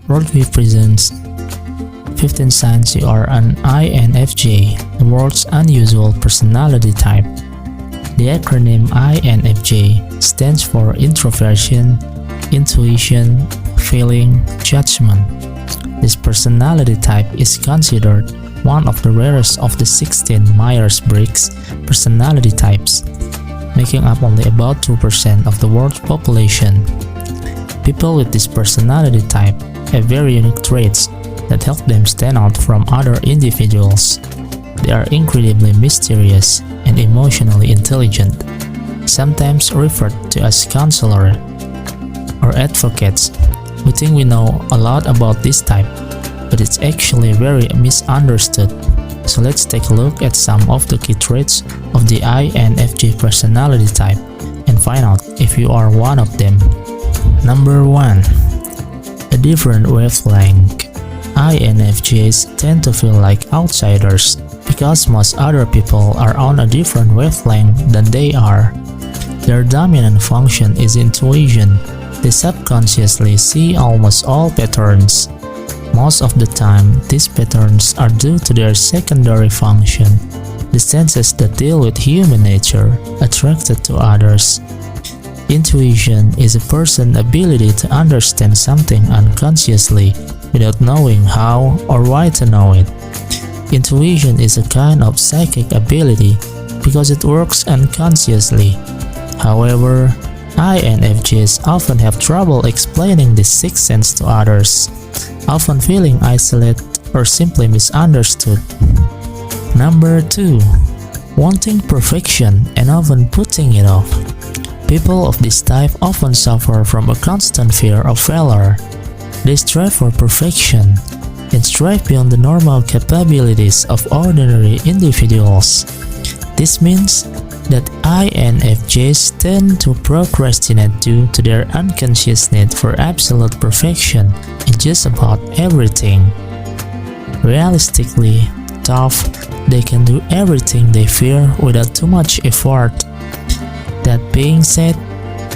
WORLDVIEW presents 15 signs you are an INFJ, the world's unusual personality type. The acronym INFJ stands for Introversion, Intuition, Feeling, Judgment. This personality type is considered one of the rarest of the 16 Myers-Briggs personality types, making up only about 2% of the world's population. People with this personality type have very unique traits that help them stand out from other individuals. They are incredibly mysterious and emotionally intelligent, sometimes referred to as counselors or advocates. We think we know a lot about this type, but it's actually very misunderstood. So let's take a look at some of the key traits of the INFJ personality type and find out if you are one of them. Number 1. A different wavelength. INFJs tend to feel like outsiders because most other people are on a different wavelength than they are. Their dominant function is intuition. They subconsciously see almost all patterns. Most of the time, these patterns are due to their secondary function, the senses that deal with human nature, attracted to others. Intuition is a person's ability to understand something unconsciously without knowing how or why to know it. Intuition is a kind of psychic ability because it works unconsciously. However, INFJs often have trouble explaining this sixth sense to others, often feeling isolated or simply misunderstood. Number 2. Wanting perfection and often putting it off. People of this type often suffer from a constant fear of failure. They strive for perfection and strive beyond the normal capabilities of ordinary individuals. This means that INFJs tend to procrastinate due to their unconscious need for absolute perfection in just about everything. Realistically, tough, they can do everything they fear without too much effort. That being said,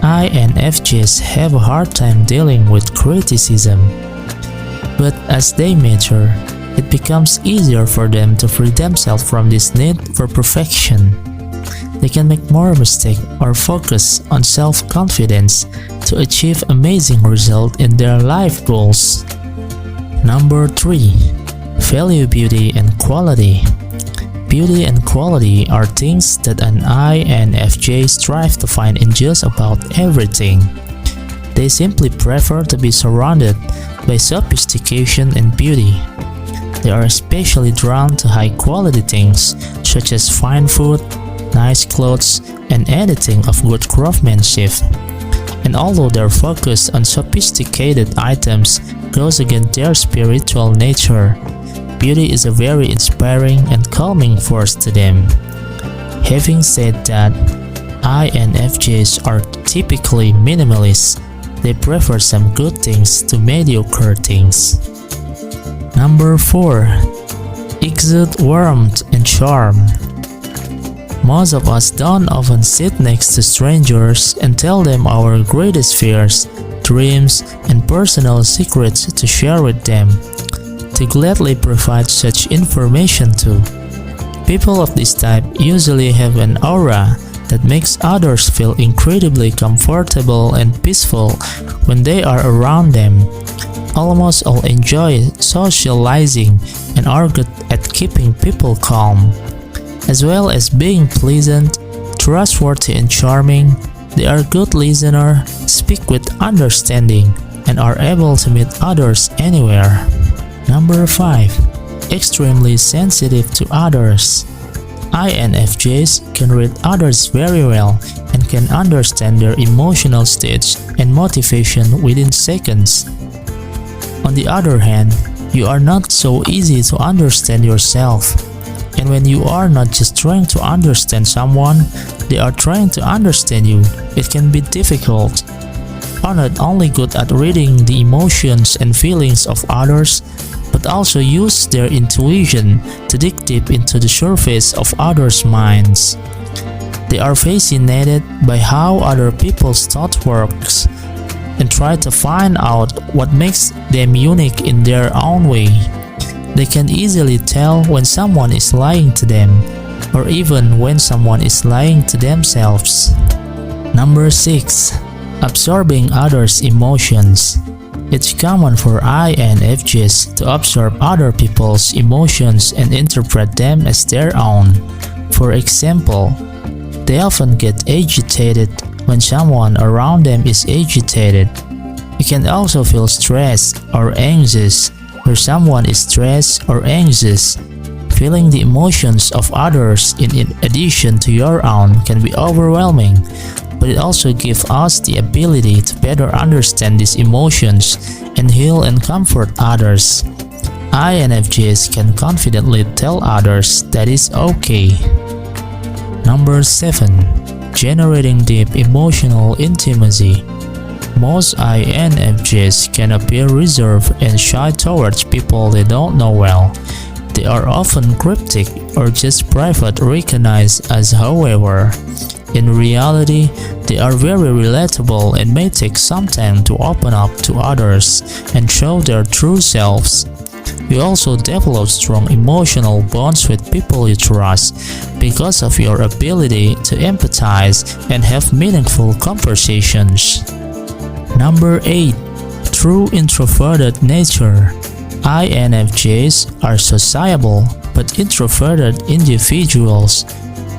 INFJs have a hard time dealing with criticism. But as they mature, it becomes easier for them to free themselves from this need for perfection. They can make more mistakes or focus on self-confidence to achieve amazing results in their life goals. Number 3. Value beauty and quality. Beauty and quality are things that an INFJ strive to find in just about everything. They simply prefer to be surrounded by sophistication and beauty. They are especially drawn to high-quality things such as fine food, nice clothes, and anything of good craftsmanship. And although their focus on sophisticated items goes against their spiritual nature, beauty is a very inspiring and calming force to them. Having said that, INFJs are typically minimalist. They prefer some good things to mediocre things. Number 4. Exude warmth and charm. Most of us don't often sit next to strangers and tell them our greatest fears, dreams, and personal secrets to share with them. To gladly provide such information to. People of this type usually have an aura that makes others feel incredibly comfortable and peaceful when they are around them. Almost all enjoy socializing and are good at keeping people calm. As well as being pleasant, trustworthy and charming, they are good listeners, speak with understanding, and are able to meet others anywhere. Number 5. Extremely sensitive to others. INFJs can read others very well and can understand their emotional state and motivation within seconds. On the other hand, you are not so easy to understand yourself. And when you are not just trying to understand someone, they are trying to understand you, it can be difficult. Are not only good at reading the emotions and feelings of others, but also use their intuition to dig deep into the surface of others' minds. They are fascinated by how other people's thought works. and try to find out what makes them unique in their own way. They can easily tell when someone is lying to them, or even when someone is lying to themselves. Number 6. Absorbing others' emotions. It's common for INFJs to absorb other people's emotions and interpret them as their own. For example, they often get agitated when someone around them is agitated. You can also feel stressed or anxious where someone is stressed or anxious. Feeling the emotions of others in addition to your own can be overwhelming, but it also gives us the ability to better understand these emotions and heal and comfort others. INFJs can confidently tell others that it's okay. Number 7. Generating deep emotional intimacy. Most INFJs can appear reserved and shy towards people they don't know well. They are often cryptic or just private, recognized as however. In reality, they are very relatable and may take some time to open up to others and show their true selves. You also develop strong emotional bonds with people you trust because of your ability to empathize and have meaningful conversations. Number 8. True introverted nature. INFJs are sociable but introverted individuals.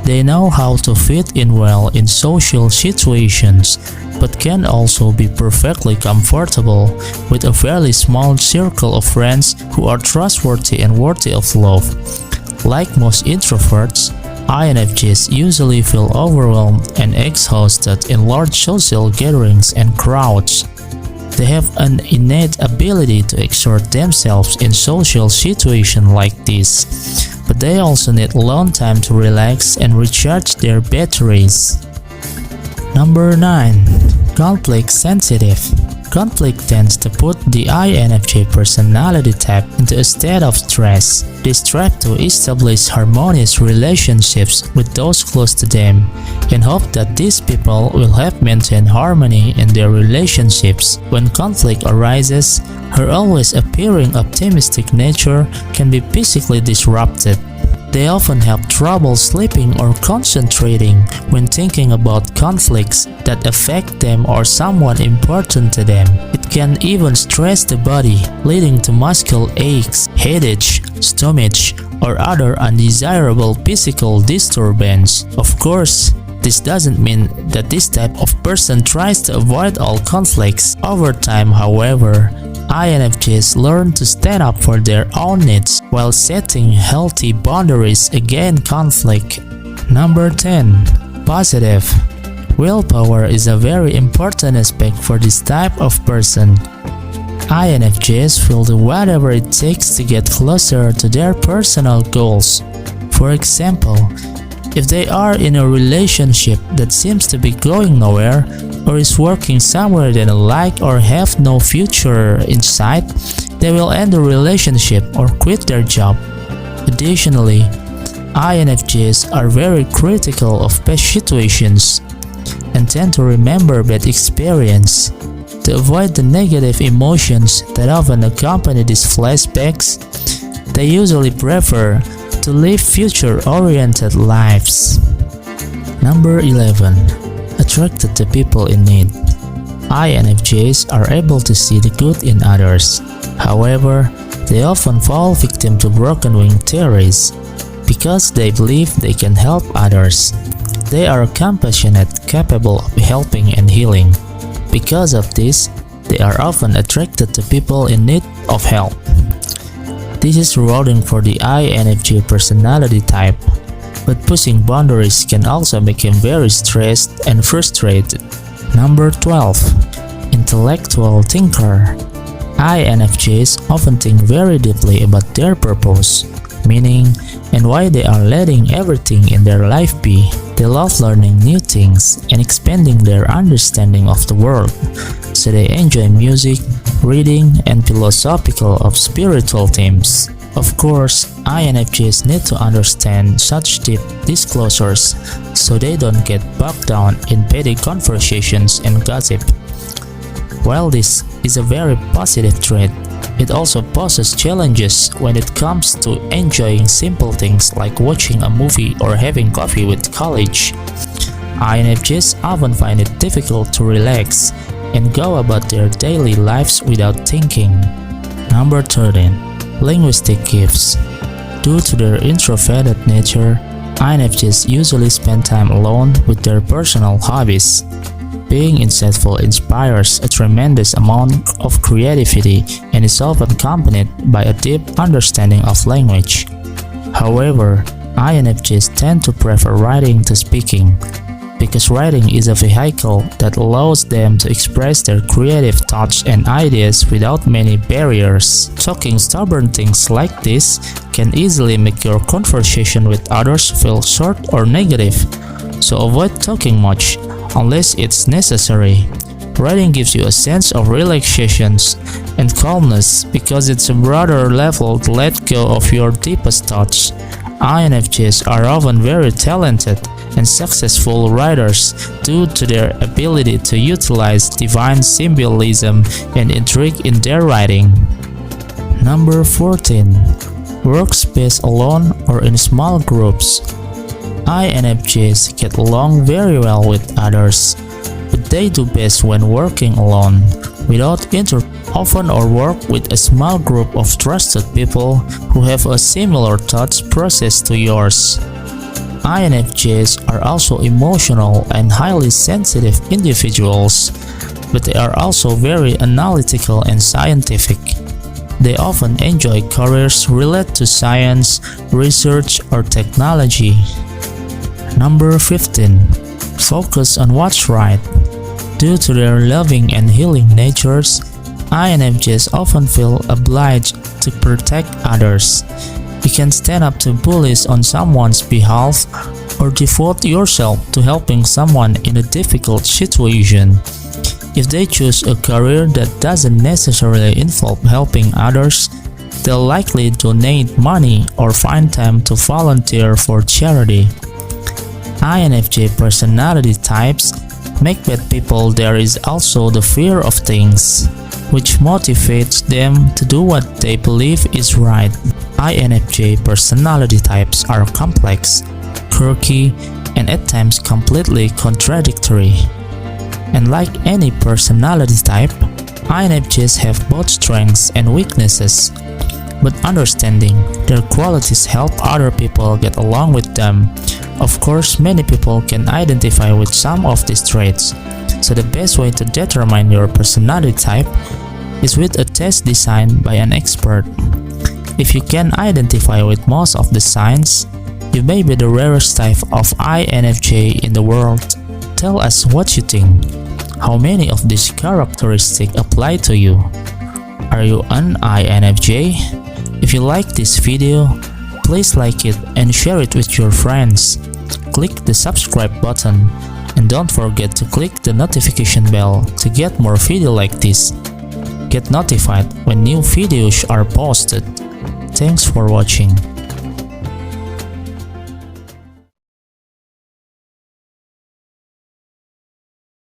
They know how to fit in well in social situations, but can also be perfectly comfortable with a fairly small circle of friends who are trustworthy and worthy of love. Like most introverts, INFJs usually feel overwhelmed and exhausted in large social gatherings and crowds. They have an innate ability to exert themselves in social situations like this, but they also need alone time to relax and recharge their batteries. Number 9. Conflict sensitive. Conflict tends to put the INFJ personality type into a state of stress. They strive to establish harmonious relationships with those close to them and hope that these people will help maintain harmony in their relationships. When conflict arises, her always appearing optimistic nature can be physically disrupted. They often have trouble sleeping or concentrating when thinking about conflicts that affect them or someone important to them. It can even stress the body, leading to muscle aches, headache, stomach, or other undesirable physical disturbance. Of course, this doesn't mean that this type of person tries to avoid all conflicts. Over time, however, INFJs learn to stand up for their own needs while setting healthy boundaries against conflict. Number 10. Positive. Willpower is a very important aspect for this type of person. INFJs will do whatever it takes to get closer to their personal goals. For example, if they are in a relationship that seems to be going nowhere, or is working somewhere they don't like or have no future in sight, they will end the relationship or quit their job. Additionally, INFJs are very critical of past situations and tend to remember bad experience. To avoid the negative emotions that often accompany these flashbacks, they usually prefer to live future-oriented lives. Number 11. Attracted to people in need. INFJs are able to see the good in others. However, they often fall victim to broken wing theories because they believe they can help others. They are compassionate, capable of helping and healing. Because of this, they are often attracted to people in need of help. This is rewarding for the INFJ personality type, but pushing boundaries can also make him very stressed and frustrated. Number 12. Intellectual thinker. INFJs often think very deeply about their purpose, meaning, and why they are letting everything in their life be. They love learning new things and expanding their understanding of the world, so they enjoy music, reading, and philosophical of spiritual themes. Of course, INFJs need to understand such deep disclosures so they don't get bogged down in petty conversations and gossip. While this is a very positive trait, it also poses challenges when it comes to enjoying simple things like watching a movie or having coffee with colleagues. INFJs often find it difficult to relax and go about their daily lives without thinking. Number 13. Linguistic gifts. Due to their introverted nature, INFJs usually spend time alone with their personal hobbies. Being insightful inspires a tremendous amount of creativity and is often accompanied by a deep understanding of language. However, INFJs tend to prefer writing to speaking, because writing is a vehicle that allows them to express their creative thoughts and ideas without many barriers. Talking stubborn things like this can easily make your conversation with others feel short or negative, so avoid talking much unless it's necessary. Writing gives you a sense of relaxation and calmness because it's a broader level to let go of your deepest thoughts. INFJs are often very talented and successful writers due to their ability to utilize divine symbolism and intrigue in their writing. Number 14. Workspace alone or in small groups. INFJs get along very well with others, but they do best when working alone, without often or work with a small group of trusted people who have a similar thought process to yours. INFJs are also emotional and highly sensitive individuals, but they are also very analytical and scientific. They often enjoy careers related to science, research, or technology. Number 15. Focus on what's right. Due to their loving and healing natures, INFJs often feel obliged to protect others. You can stand up to bullies on someone's behalf or devote yourself to helping someone in a difficult situation. If they choose a career that doesn't necessarily involve helping others, they'll likely donate money or find time to volunteer for charity. INFJ personality types make bad people. There is also the fear of things, which motivates them to do what they believe is right. INFJ personality types are complex, quirky, and at times completely contradictory. And like any personality type, INFJs have both strengths and weaknesses, but understanding their qualities help other people get along with them. Of course, many people can identify with some of these traits, so the best way to determine your personality type is with a test designed by an expert. If you can identify with most of the signs, you may be the rarest type of INFJ in the world. Tell us what you think. How many of these characteristics apply to you? Are you an INFJ? If you like this video, please like it and share it with your friends. Click the subscribe button and don't forget to click the notification bell to get more videos like this. Get notified when new videos are posted. Thanks for watching.